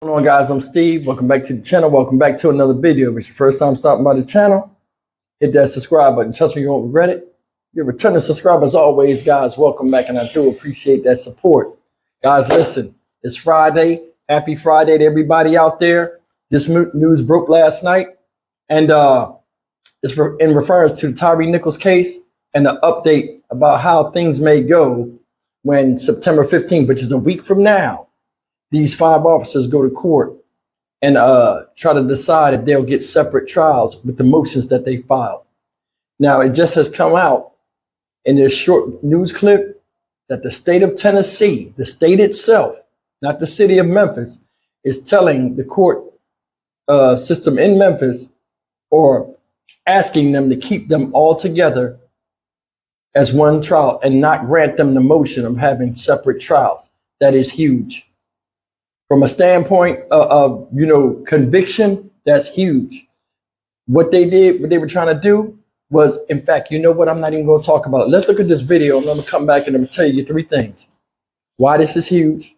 What's going on, guys? I'm Steve. Welcome back to the channel. Welcome back to another video. If it's your first time stopping by the channel, hit that subscribe button. Trust me, you won't regret it. You're a returning subscriber as always, guys. Welcome back, and I do appreciate that support. Guys, listen, it's Friday. Happy Friday to everybody out there. This news broke last night, and it's in reference to the Tyre Nichols case and the update about how things may go when September 15th, which is a week from now, these 5 officers go to court and try to decide if they'll get separate trials with the motions that they filed. Now, it just has come out in this short news clip that the state of Tennessee, the state itself, not the city of Memphis, is telling the court system in Memphis, or asking them to keep them all together as one trial and not grant them the motion of having separate trials. That is huge. From a standpoint of conviction, that's huge. What they did, what they were trying to do was, in fact, you know what? I'm not even going to talk about it. Let's look at this video, and I'm going to come back and I'm going to tell you 3 things. Why this is huge,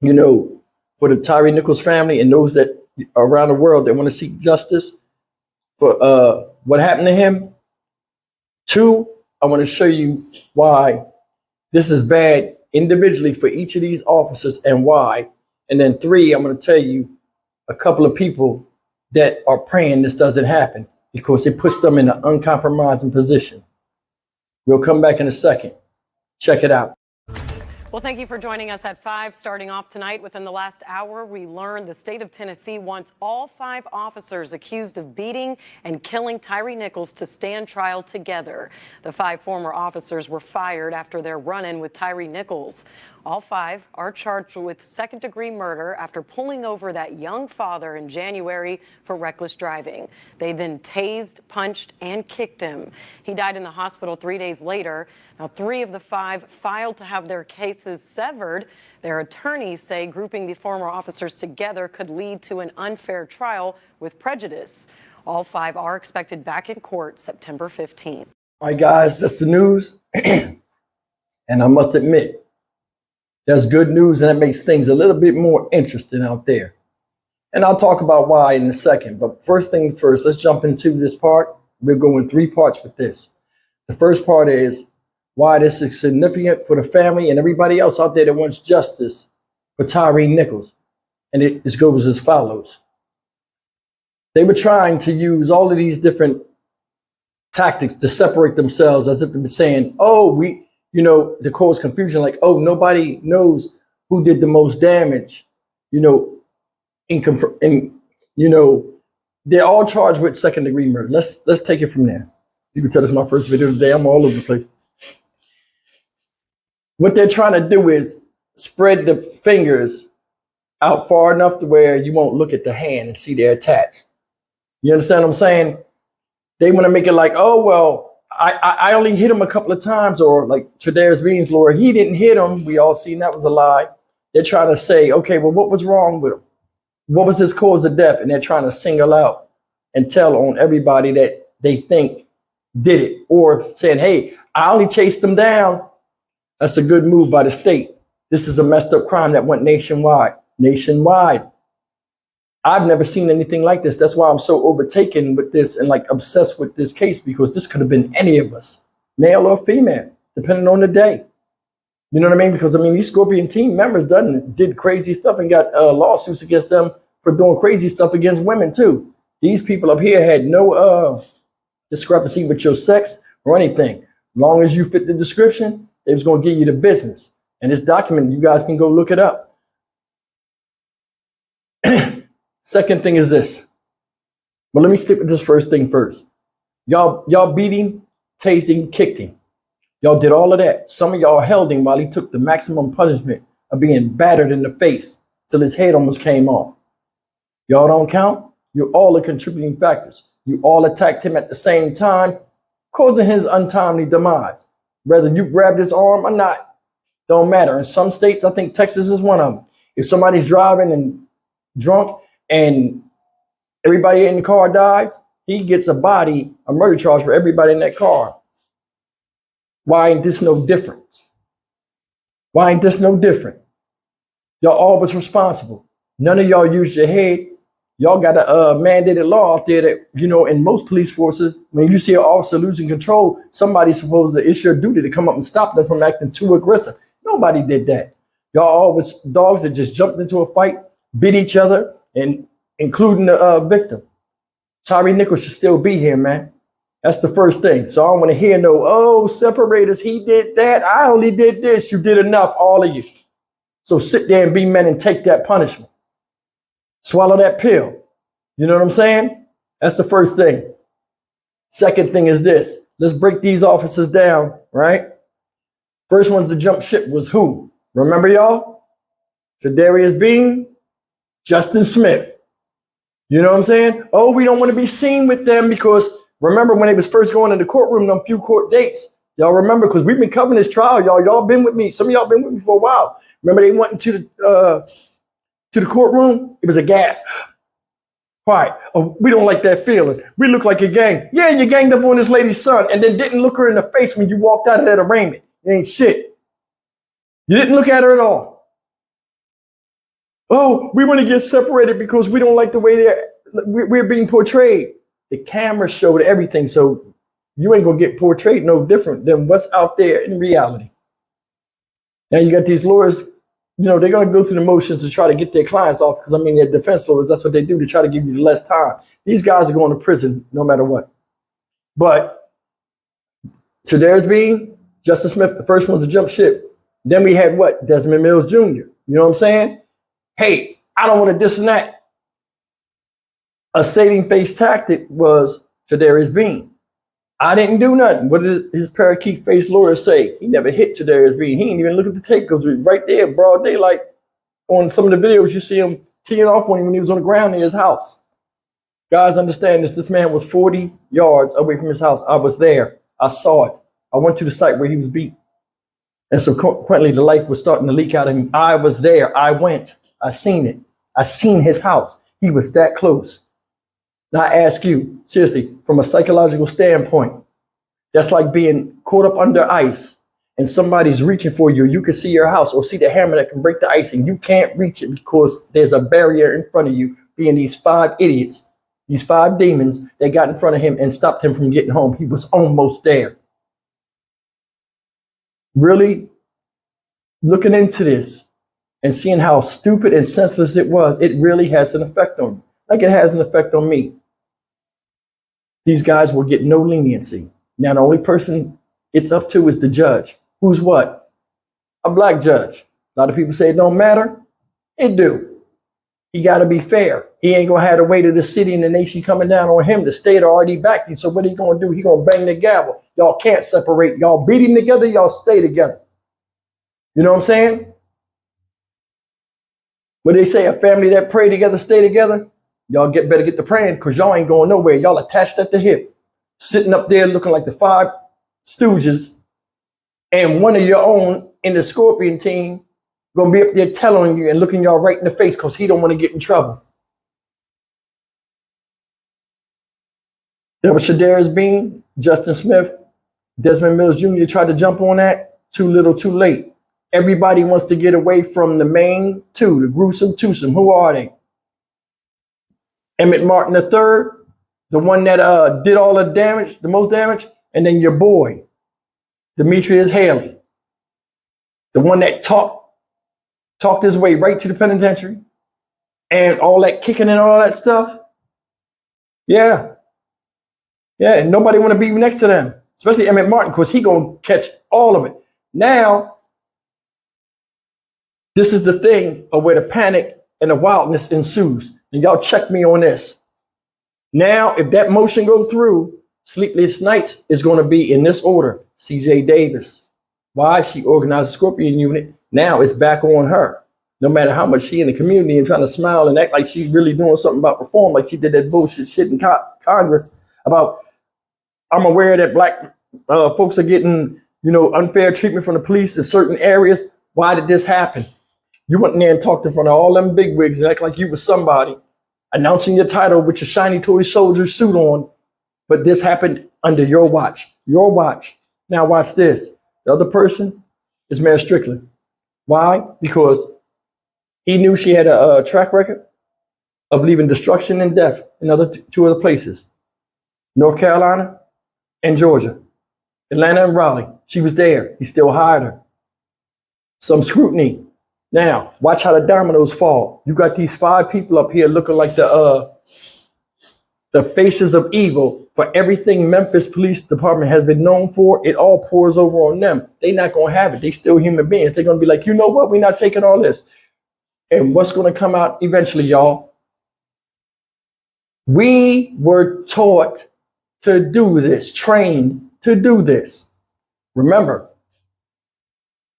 for the Tyre Nichols family and those that are around the world that want to seek justice for what happened to him. 2, I want to show you why this is bad individually for each of these officers and why. And then 3, I'm going to tell you a couple of people that are praying this doesn't happen because it puts them in an uncompromising position. We'll come back in a second. Check it out. Well, thank you for joining us at 5. Starting off tonight, within the last hour, we learned the state of Tennessee wants all 5 officers accused of beating and killing Tyre Nichols to stand trial together. The 5 former officers were fired after their run-in with Tyre Nichols. All 5 are charged with second-degree murder after pulling over that young father in January for reckless driving. They then tased, punched, and kicked him. He died in the hospital 3 days later. Now, 3 of the 5 filed to have their cases severed. Their attorneys say grouping the former officers together could lead to an unfair trial with prejudice. All 5 are expected back in court September 15th. All right, guys, that's the news. And I must admit, that's good news, and it makes things a little bit more interesting out there. And I'll talk about why in a second. But first thing first, let's jump into this part. We'll go in 3 parts with this. The first part is why this is significant for the family and everybody else out there that wants justice for Tyre Nichols. And it goes as follows. They were trying to use all of these different tactics to separate themselves, as if they were saying, oh, to cause confusion, like, oh, nobody knows who did the most damage, they're all charged with second-degree murder. Let's take it from there. You can tell this is my first video today. I'm all over the place. What they're trying to do is spread the fingers out far enough to where you won't look at the hand and see they're attached. You understand what I'm saying? They want to make it like, oh, well, I only hit him a couple of times, or like Tredaris Beans, Laura, he didn't hit him. We all seen that was a lie. They're trying to say, okay, well, what was wrong with him? What was his cause of death? And they're trying to single out and tell on everybody that they think did it, or saying, hey, I only chased him down. That's a good move by the state. This is a messed up crime that went nationwide. I've never seen anything like this. That's why I'm so overtaken with this and like obsessed with this case, because this could have been any of us, male or female, depending on the day. You know what I mean? Because, these Scorpion team members did crazy stuff and got lawsuits against them for doing crazy stuff against women too. These people up here had no discrepancy with your sex or anything. As long as you fit the description, they was going to give you the business. And this document, you guys can go look it up. Second thing is this. But let me stick with this first thing first. Y'all beat him, tased him, kicked him. Y'all did all of that. Some of y'all held him while he took the maximum punishment of being battered in the face till his head almost came off. Y'all don't count? You all are contributing factors. You all attacked him at the same time, causing his untimely demise. Whether you grabbed his arm or not, don't matter. In some states, I think Texas is one of them. If somebody's driving and drunk and everybody in the car dies, he gets a murder charge for everybody in that car. Why ain't this no different? Why ain't this no different? Y'all all was responsible. None of y'all use your head. Y'all got a mandated law out there that, in most police forces, when you see an officer losing control, somebody's supposed to, it's your duty to come up and stop them from acting too aggressive. Nobody did that. Y'all always dogs that just jumped into a fight, bit each other, and including the victim. Tyre Nichols should still be here, man. That's the first thing. So I don't want to hear no, separate us. He did that. I only did this. You did enough, all of you. So sit there and be men and take that punishment. Swallow that pill. You know what I'm saying? That's the first thing. Second thing is this. Let's break these officers down, right? First ones to jump ship was who? Remember, y'all? Tadarius Bean, Justin Smith. You know what I'm saying? Oh, we don't want to be seen with them because remember when they was first going in the courtroom, them few court dates. Y'all remember, because we've been covering this trial, y'all. Y'all been with me. Some of y'all been with me for a while. Remember they went into the courtroom? It was a gasp. Quiet. Oh, we don't like that feeling. We look like a gang. Yeah, you ganged up on this lady's son and then didn't look her in the face when you walked out of that arraignment. It ain't shit. You didn't look at her at all. Oh, we want to get separated because we don't like the way we're being portrayed. The camera showed everything, so you ain't gonna get portrayed no different than what's out there in reality. Now you got these lawyers, they're gonna go through the motions to try to get their clients off, because they're defense lawyers, that's what they do, to try to give you less time. These guys are going to prison no matter what. But Tadarius Bean, Justin Smith, the first one to jump ship. Then we had what? Desmond Mills Jr. You know what I'm saying? Hey, I don't want to this and that. A saving face tactic was Tadarius Bean. I didn't do nothing. What did his parakeet face lawyer say? He never hit Tadarius Bean. He didn't even look at the tape because it was right there, broad daylight. On some of the videos, you see him teeing off on him when he was on the ground near his house. Guys, understand this. This man was 40 yards away from his house. I was there. I saw it. I went to the site where he was beat. And subsequently, the life was starting to leak out of him. I was there. I went. I seen it. I seen his house. He was that close. Now I ask you, seriously, from a psychological standpoint, that's like being caught up under ice and somebody's reaching for you. You can see your house or see the hammer that can break the ice and you can't reach it because there's a barrier in front of you, being these 5 idiots, these 5 demons that got in front of him and stopped him from getting home. He was almost there. Really looking into this and seeing how stupid and senseless it was, it really has an effect on me. Like it has an effect on me. These guys will get no leniency. Now, the only person it's up to is the judge. Who's what? A black judge. A lot of people say it don't matter. It do. He got to be fair. He ain't going to have the weight of the city and the nation coming down on him. The state already backed him. So what he going to do? He going to bang the gavel. Y'all can't separate. Y'all beat him together. Y'all stay together. You know what I'm saying? What they say, a family that pray together, stay together. Y'all better get to praying because y'all ain't going nowhere. Y'all attached at the hip, sitting up there looking like the 5 stooges, and one of your own in the Scorpion team gonna be up there telling you and looking y'all right in the face because he don't want to get in trouble. There was Tadarius Bean, Justin Smith, Desmond Mills Jr. tried to jump on that. Too little, too late. Everybody wants to get away from the main 2, the gruesome twosome. Who are they? Emmett Martin III, the one that did all the damage, the most damage, and then your boy, Demetrius Haley, the one that talked his way right to the penitentiary, and all that kicking and all that stuff. Yeah, and nobody want to be next to them, especially Emmett Martin, because he gonna catch all of it. Now, this is the thing of where the panic and the wildness ensues. And y'all check me on this. Now, if that motion go through, Sleepless Nights is going to be in this order. CJ Davis. Why? She organized a Scorpion unit. Now it's back on her. No matter how much she in the community and trying to smile and act like she's really doing something about reform, like she did that bullshit shit in Congress about, I'm aware that black folks are getting, unfair treatment from the police in certain areas. Why did this happen? You went in there and talked in front of all them bigwigs and act like you was somebody, announcing your title with your shiny toy soldier suit on. But this happened under your watch. Your watch. Now watch this. The other person is Mayor Strickland. Why? Because He knew she had a track record of leaving destruction and death in two other places, North Carolina and Georgia, Atlanta and Raleigh. She was there. He still hired her. Some scrutiny. Now, watch how the dominoes fall. You got these 5 people up here looking like the faces of evil for everything Memphis Police Department has been known for. It all pours over on them. They're not going to have it. They still human beings. They're going to be like, you know what? We're not taking all this. And what's going to come out eventually, y'all? We were taught to do this, trained to do this. Remember,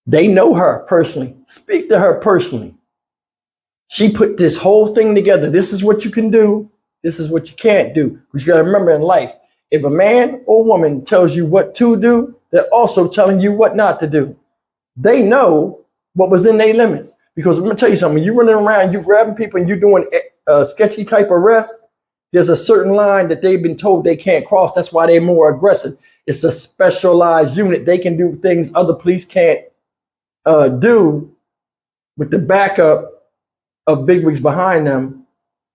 they know her personally. Speak to her personally. She put this whole thing together. This is what you can do. This is what you can't do. Because you got to remember in life, if a man or woman tells you what to do, they're also telling you what not to do. They know what was in their limits. Because let me tell you something, when you're running around, you grabbing people and you're doing a sketchy type arrest, there's a certain line that they've been told they can't cross. That's why they're more aggressive. It's a specialized unit. They can do things other police can't do with the backup of bigwigs behind them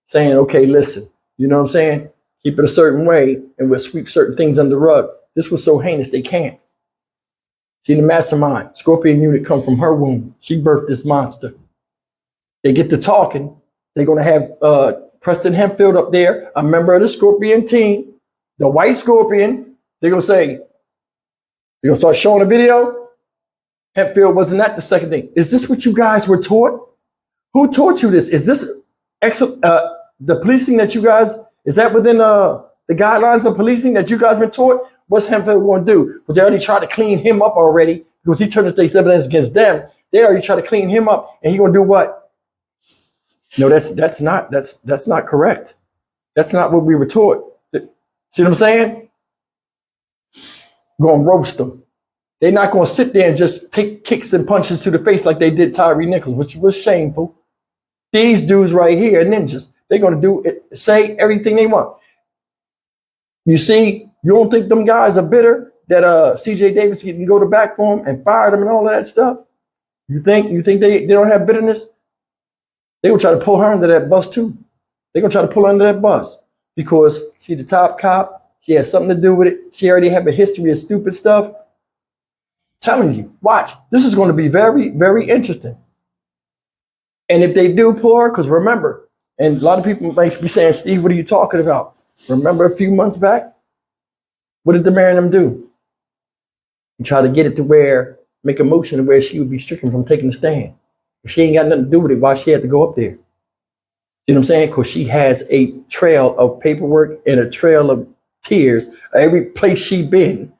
saying, okay, listen, you know what I'm saying? Keep it a certain way and we'll sweep certain things under the rug. This was so heinous, they can't. See, the mastermind, Scorpion unit come from her womb. She birthed this monster. They get to talking. They're going to have Preston Hempfield up there, a member of the Scorpion team, the white Scorpion. They're going to say, they're going to start showing a video. Hempfield wasn't that the second thing. Is this what you guys were taught? Who taught you this? Is this the policing that you guys, is that within the guidelines of policing that you guys been taught? What's Hempfield going to do? But they already tried to clean him up already because he turned the state's evidence against them. They already tried to clean him up, and he going to do what? No, that's not correct. That's not what we were taught. See what I'm saying? Going to roast them. They're not going to sit there and just take kicks and punches to the face like they did Tyre Nichols, which was shameful. These dudes right here, ninjas, they're going to do it, say everything they want. You see, you don't think them guys are bitter that CJ Davis can go to bat for them and fire them and all of that stuff? You think they don't have bitterness? They will try to pull her under that bus too. They're going to try to pull her under that bus because she's the top cop. She has something to do with it. She already have a history of stupid stuff. Telling you, watch. This is going to be very, very interesting. And if they do pull her, because remember, and a lot of people might be saying, Steve, what are you talking about? Remember a few months back? What did the mayor and them do? He tried to get it to where, make a motion to where she would be stricken from taking the stand. If she ain't got nothing to do with it, why she had to go up there? You know what I'm saying? Because she has a trail of paperwork and a trail of tears. Every place she been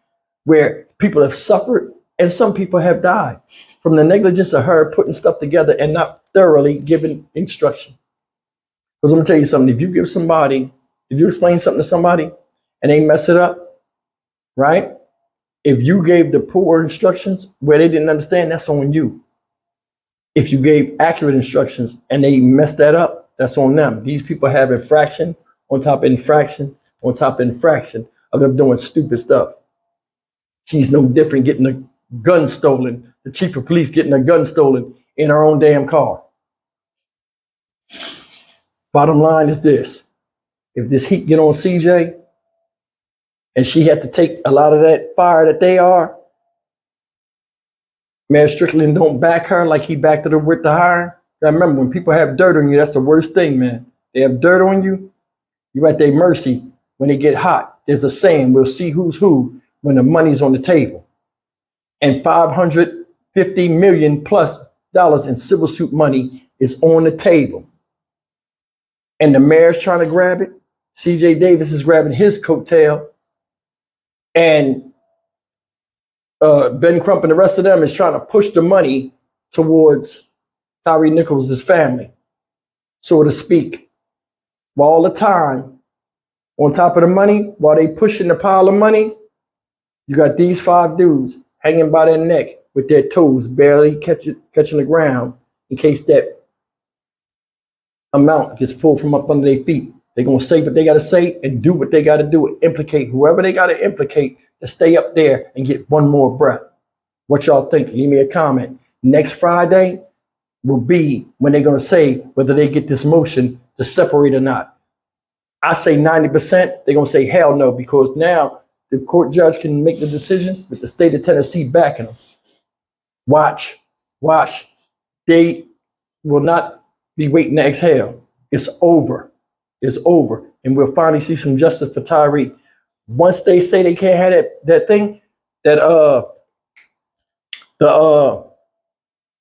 where people have suffered and some people have died from the negligence of her putting stuff together and not thoroughly giving instruction. Because I'm going to tell you something. If you explain something to somebody and they mess it up, right? If you gave the poor instructions where they didn't understand, that's on you. If you gave accurate instructions and they messed that up, that's on them. These people have infraction on top of infraction on top of infraction of them doing stupid stuff. She's no different getting a gun stolen, the chief of police getting a gun stolen in her own damn car. Bottom line is this. If this heat get on CJ and she had to take a lot of that fire that they are, Mayor Strickland don't back her like he backed her with the hiring. Remember, when people have dirt on you, that's the worst thing, man. They have dirt on you, you're at their mercy when they get hot. There's a saying, we'll see who's who when the money's on the table. And $550 million plus in civil suit money is on the table. And the mayor's trying to grab it. CJ Davis is grabbing his coattail. And Ben Crump and the rest of them is trying to push the money towards Tyre Nichols' family, so to speak. While all the time, on top of the money, while they pushing the pile of money, you got these 5 dudes hanging by their neck with their toes barely catching the ground in case that amount gets pulled from up under their feet. They're going to say what they got to say and do what they got to do and implicate whoever they got to implicate to stay up there and get one more breath. What y'all think? Leave me a comment. Next Friday, will be when they're going to say whether they get this motion to separate or not. I say 90%, they're going to say hell no, because now the court judge can make the decision with the state of Tennessee backing them. Watch. They will not be waiting to exhale. It's over. It's over. And we'll finally see some justice for Tyre. Once they say they can't have that thing, the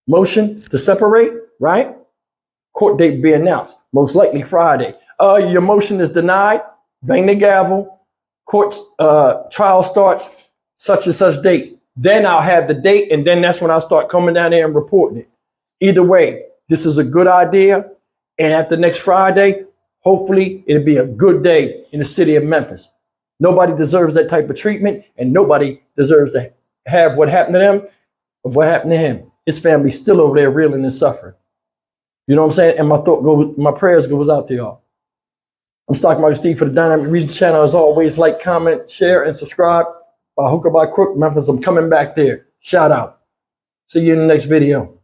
motion to separate, right? Court date be announced, most likely Friday. Your motion is denied. Bang the gavel. Court's trial starts such and such date. Then I'll have the date, and then that's when I'll start coming down there and reporting it. Either way, this is a good idea. And after next Friday, hopefully it'll be a good day in the city of Memphis. Nobody deserves that type of treatment, and nobody deserves to have what happened to them of what happened to him. His family's still over there reeling and suffering. You know what I'm saying? And my prayers goes out to y'all. I'm Stock Market Steve for the Dynamic Region channel. As always, like, comment, share, and subscribe. By hook or by crook, Memphis, I'm coming back there. Shout out. See you in the next video.